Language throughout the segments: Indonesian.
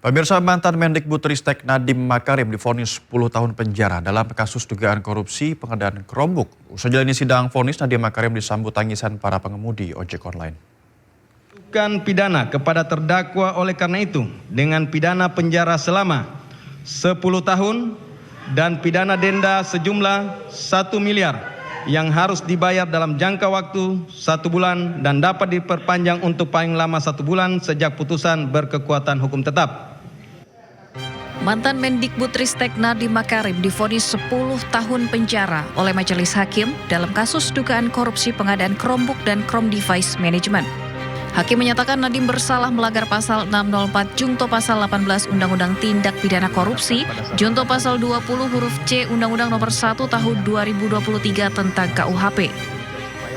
Pemirsa, mantan Mendikbudristek Nadiem Makarim divonis 10 tahun penjara dalam kasus dugaan korupsi pengadaan Chromebook. Usai jalani sidang vonis, Nadiem Makarim disambut tangisan para pengemudi ojek online. Bukan pidana kepada terdakwa oleh karena itu dengan pidana penjara selama 10 tahun dan pidana denda sejumlah 1 miliar yang harus dibayar dalam jangka waktu 1 bulan dan dapat diperpanjang untuk paling lama 1 bulan sejak putusan berkekuatan hukum tetap. Mantan Mendikbudristek Nadiem Makarim divonis 10 tahun penjara oleh majelis hakim dalam kasus dugaan korupsi pengadaan Chromebook dan Chrome Device Management. Hakim menyatakan Nadiem bersalah melanggar pasal 604 Junto pasal 18 Undang-Undang Tindak Pidana Korupsi, Junto pasal 20 huruf C Undang-Undang Nomor 1 Tahun 2023 tentang KUHP.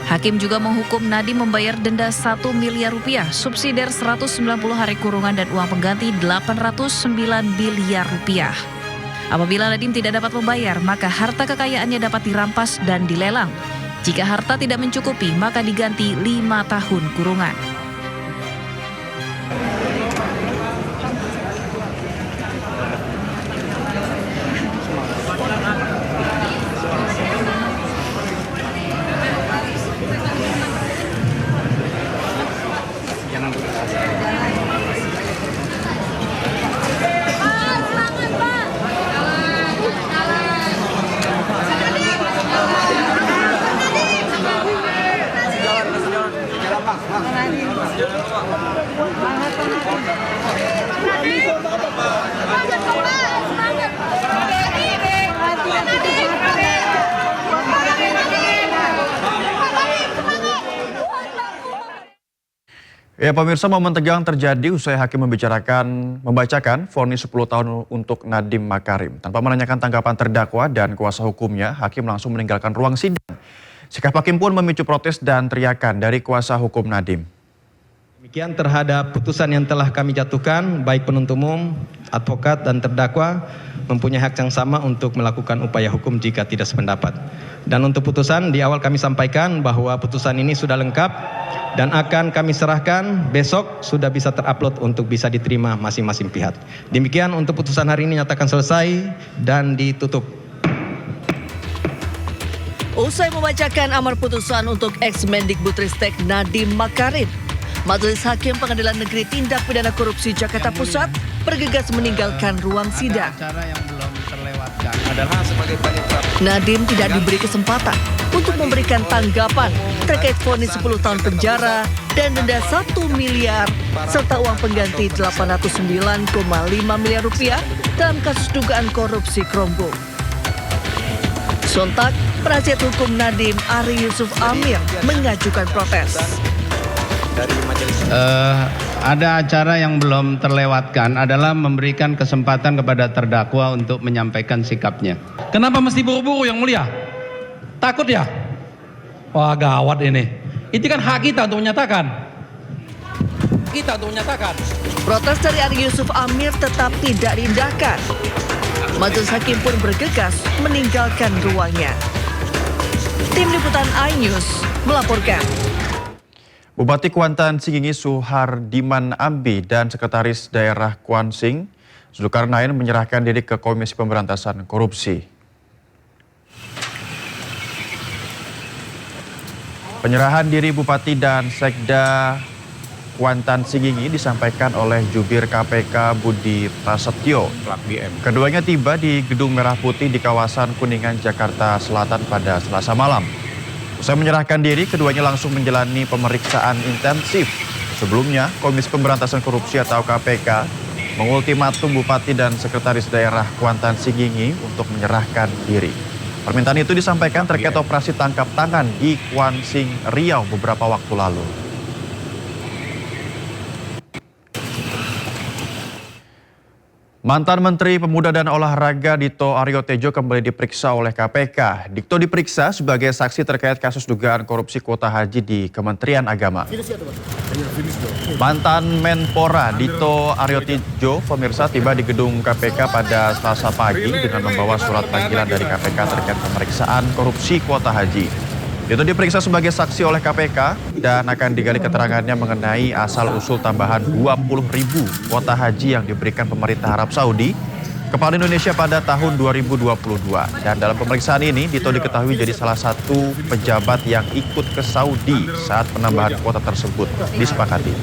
Hakim juga menghukum Nadiem membayar denda 1 miliar rupiah, subsidiar 190 hari kurungan dan uang pengganti 809 miliar rupiah. Apabila Nadiem tidak dapat membayar, maka harta kekayaannya dapat dirampas dan dilelang. Jika harta tidak mencukupi, maka diganti 5 tahun kurungan. Ya pemirsa, momen tegang terjadi usai hakim membacakan vonis 10 tahun untuk Nadiem Makarim. Tanpa menanyakan tanggapan terdakwa dan kuasa hukumnya, hakim langsung meninggalkan ruang sidang. Sikap hakim pun memicu protes dan teriakan dari kuasa hukum Nadiem. Demikian terhadap putusan yang telah kami jatuhkan, baik penuntut umum, advokat, dan terdakwa mempunyai hak yang sama untuk melakukan upaya hukum jika tidak sependapat. Dan untuk putusan, di awal kami sampaikan bahwa putusan ini sudah lengkap dan akan kami serahkan besok sudah bisa terupload untuk bisa diterima masing-masing pihak. Demikian untuk putusan hari ini nyatakan selesai dan ditutup. Usai membacakan amar putusan untuk ex-Mendikbudristek Nadiem Makarim, Majelis Hakim Pengadilan Negeri Tindak Pidana Korupsi Jakarta Pusat bergegas meninggalkan ruang sidang. Nadiem tidak diberi kesempatan untuk memberikan tanggapan terkait vonis 10 tahun penjara dan denda 1 miliar serta uang pengganti 809,5 miliar rupiah dalam kasus dugaan korupsi Chromebook. Sontak, penasihat hukum Nadiem Ari Yusuf Amir mengajukan protes. Ada acara yang belum terlewatkan adalah memberikan kesempatan kepada terdakwa untuk menyampaikan sikapnya. Kenapa mesti buru-buru yang mulia? Takut ya? Wah gawat ini. Itu kan hak kita untuk menyatakan. Protes dari Ari Yusuf Amir tetap tidak diindahkan. Majelis Hakim pun bergegas meninggalkan ruangnya. Tim Liputan iNews melaporkan. Bupati Kuantan Singingi Suhardiman Ambi dan Sekretaris Daerah Kuansing Zulkarnain menyerahkan diri ke Komisi Pemberantasan Korupsi. Penyerahan diri Bupati dan Sekda Kuantan Singingi disampaikan oleh Jubir KPK Budi Prasetyo. Keduanya tiba di Gedung Merah Putih di kawasan Kuningan, Jakarta Selatan pada Selasa malam. Usai menyerahkan diri, keduanya langsung menjalani pemeriksaan intensif. Sebelumnya, Komisi Pemberantasan Korupsi atau KPK mengultimatum Bupati dan Sekretaris Daerah Kuantan Singingi untuk menyerahkan diri. Permintaan itu disampaikan terkait operasi tangkap tangan di Kuansing, Riau beberapa waktu lalu. Mantan Menteri Pemuda dan Olahraga Dito Aryo Tejo kembali diperiksa oleh KPK. Dito diperiksa sebagai saksi terkait kasus dugaan korupsi kuota haji di Kementerian Agama. Mantan Menpora Dito Aryo Tejo, pemirsa, tiba di gedung KPK pada Selasa pagi dengan membawa surat panggilan dari KPK terkait pemeriksaan korupsi kuota haji. Itu diperiksa sebagai saksi oleh KPK dan akan digali keterangannya mengenai asal-usul tambahan 20.000 kuota haji yang diberikan pemerintah Arab Saudi kepada Indonesia pada tahun 2022. Dan dalam pemeriksaan ini, Dito diketahui jadi salah satu pejabat yang ikut ke Saudi saat penambahan kuota tersebut disepakati.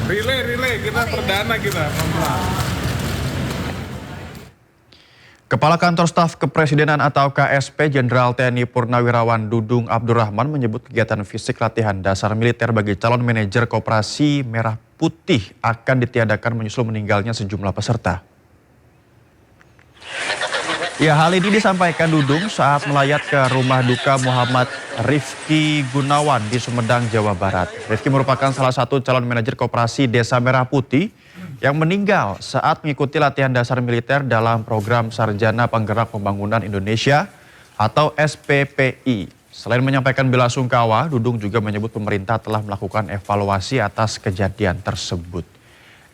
Relay, kita perdana kita. Kepala Kantor Staf Kepresidenan atau KSP Jenderal TNI Purnawirawan Dudung Abdurrahman menyebut kegiatan fisik latihan dasar militer bagi calon manajer Koperasi Merah Putih akan ditiadakan menyusul meninggalnya sejumlah peserta. Ya, hal ini disampaikan Dudung saat melayat ke rumah duka Muhammad Rifki Gunawan di Sumedang, Jawa Barat. Rifki merupakan salah satu calon manajer Koperasi Desa Merah Putih yang meninggal saat mengikuti latihan dasar militer dalam program Sarjana Penggerak Pembangunan Indonesia atau SPPI. Selain menyampaikan bela sungkawa, Dudung juga menyebut pemerintah telah melakukan evaluasi atas kejadian tersebut.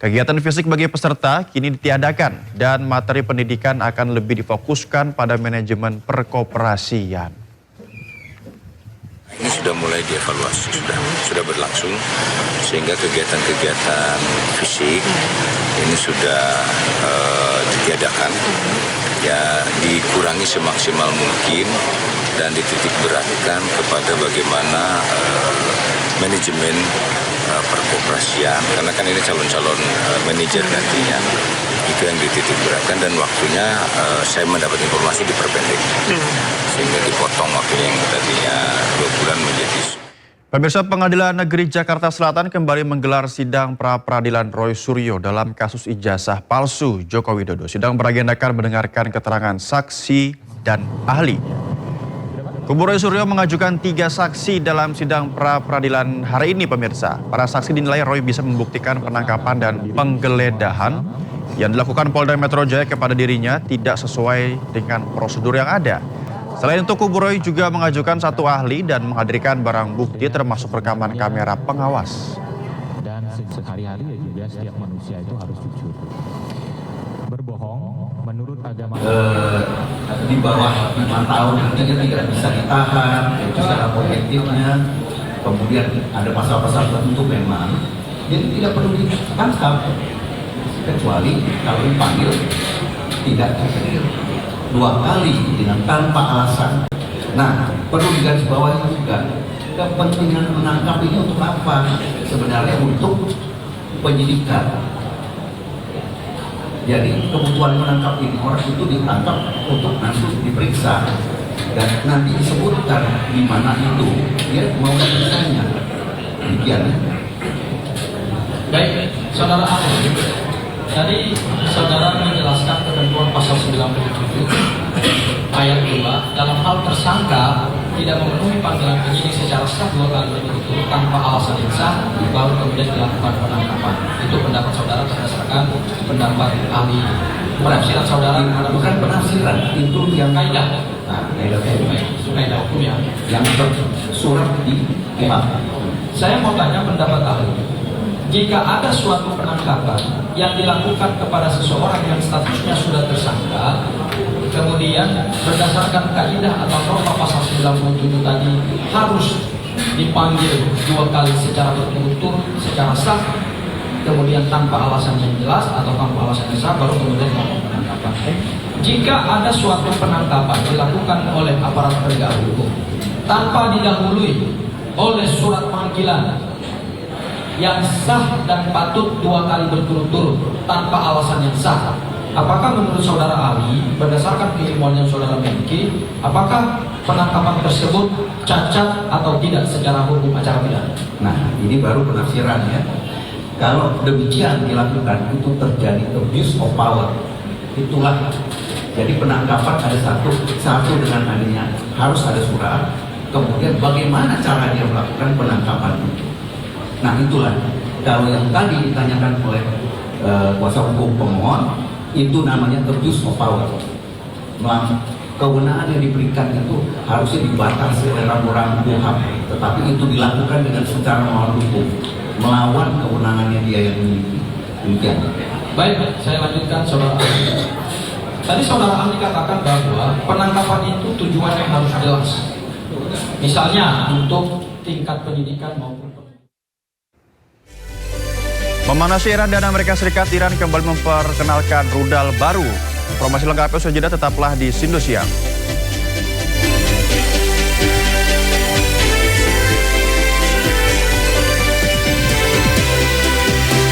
Kegiatan fisik bagi peserta kini ditiadakan dan materi pendidikan akan lebih difokuskan pada manajemen perkoperasian. Ini sudah mulai dievaluasi, sudah berlangsung, sehingga kegiatan-kegiatan fisik ini sudah ditiadakan, ya dikurangi semaksimal mungkin dan dititik beratkan kepada bagaimana manajemen perkoperasian, karena kan ini calon-calon manajer nantinya. Itu yang dititik beratkan dan waktunya saya mendapat informasi diperpendek, sehingga dipotong waktunya yang tadinya 2 bulan menjadi. Pemirsa, Pengadilan Negeri Jakarta Selatan kembali menggelar sidang pra-peradilan Roy Suryo dalam kasus ijazah palsu Joko Widodo. Sidang beragendakan mendengarkan keterangan saksi dan ahli. Kubu Roy Suryo mengajukan 3 saksi dalam sidang pra-peradilan hari ini, pemirsa. Para saksi dinilai Roy bisa membuktikan penangkapan dan penggeledahan yang dilakukan Polda Metro Jaya kepada dirinya tidak sesuai dengan prosedur yang ada. Selain itu, kubu Roy juga mengajukan 1 ahli dan menghadirkan barang bukti termasuk rekaman kamera pengawas. Dan sehari-hari juga setiap manusia itu harus jujur. Berbohong menurut agama di bawah 5 tahun artinya tidak bisa ditahan itu secara objektifnya. Kemudian ada pasal-pasal tertentu memang jadi tidak perlu ditangkap kecuali kalau dipanggil tidak hadir 2 kali dengan tanpa alasan. Nah, perlu digarisbawahi juga kepentingan menangkap ini untuk apa? Sebenarnya untuk penyidikan. Jadi kebutuhan menangkap ini orang itu ditangkap untuk nanti diperiksa dan nanti disebutkan di mana itu dia mau periksanya. Demikian. Baik, saudara ahli. Tadi saudara menjelaskan ketentuan pasal 97 ayat 2 dalam hal tersangka tidak memenuhi panggilan penyidik secara sah 2 kali berturut-turut tanpa alasan yang sah baru kemudian dilakukan penangkapan. Itu pendapat saudara berdasarkan pendapat ahli. Penafsiran saudara bukan penafsiran, itu yang kaidah. Nah, kaidah hukum yang tersurat di imam. Saya mau tanya pendapat ahli. Jika ada suatu penangkapan yang dilakukan kepada seseorang yang statusnya sudah tersangka, kemudian berdasarkan kaidah atau norma pasal 97 tadi harus dipanggil 2 kali secara berturut-turut, secara sah, kemudian tanpa alasan yang jelas atau tanpa alasan yang sah, baru kemudian melakukan penangkapan. Jika ada suatu penangkapan dilakukan oleh aparat penegak hukum tanpa didahului oleh surat panggilan yang sah dan patut 2 kali berturut-turut tanpa alasan yang sah, apakah menurut saudara ahli berdasarkan keilmuan yang saudara miliki, apakah penangkapan tersebut cacat atau tidak secara hukum acara pidana? Nah, ini baru penafsiran ya. Kalau demikian dilakukan itu terjadi abuse of power. Itulah. Jadi penangkapan ada satu dengan adanya harus ada surat. Kemudian bagaimana cara dia melakukan penangkapan itu? Nah itulah, kalau yang tadi ditanyakan oleh kuasa hukum pemohon, itu namanya abuse of power. Kewenangan yang diberikan itu harusnya dibatasi oleh rambu-rambu HAM, tetapi itu dilakukan dengan secara melawan hukum, melawan kewenangannya dia yang memiliki. Demikian. Baik, saya lanjutkan saudara ahli. Tadi saudara ahli katakan bahwa penangkapan itu tujuannya harus jelas. Misalnya untuk tingkat pendidikan maupun Memanasi Iran dan Amerika Serikat, Iran kembali memperkenalkan rudal baru. Informasi lengkapnya usai jeda, tetaplah di Sindo Siang.